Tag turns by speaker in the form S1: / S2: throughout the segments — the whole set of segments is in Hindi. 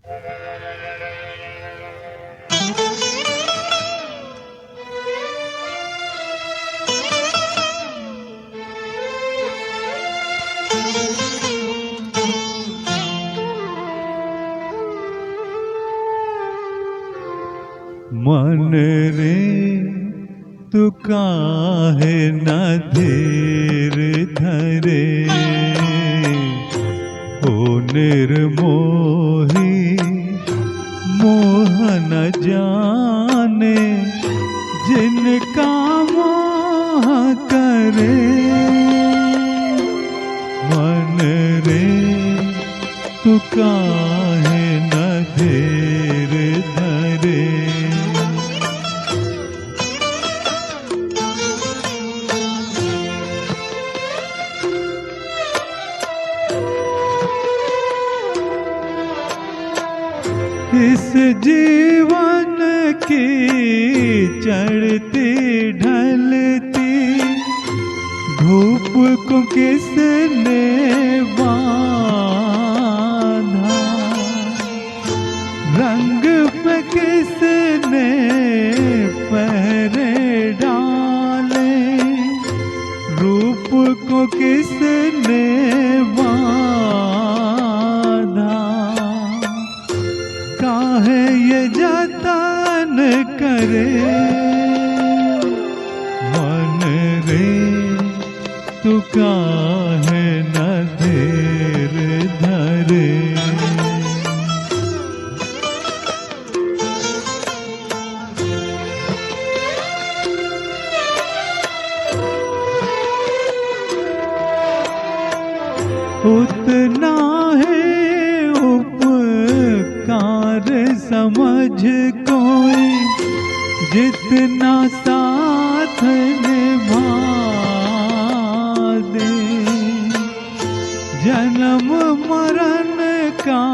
S1: मन रे तू काहे न धीर धरे, ओ निर्मोही मोह न जाने जिनका मोह करे। मन रे तू काहे न धीर धरे, इस जीवन की चढ़ती ढलती धूप को किसने बांधा, रंग पे किसने पहरे डाले, रूप को किसने बांधा। काहे ये जतन करे, मन रे तू काहे न धीर धरे। उतना है उपकार समझ कोई जितना साथ निभा दे, जन्म मरण का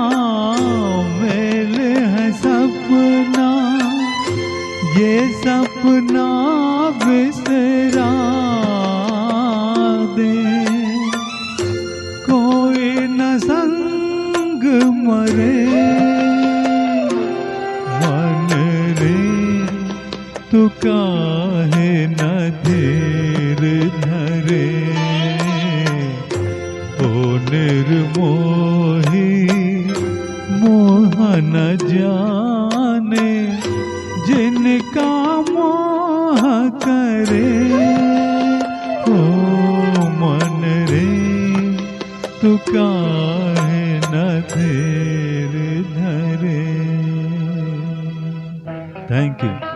S1: मेल है सपना, ये सपना बिसरा दे। कोई न संग मरे, मन रे तू काहे न धीर धरे, ओ निर्मोही मोह न जाने जिनका मोह करे। ओ मन रे तू काहे न धीर धरे। Thank you.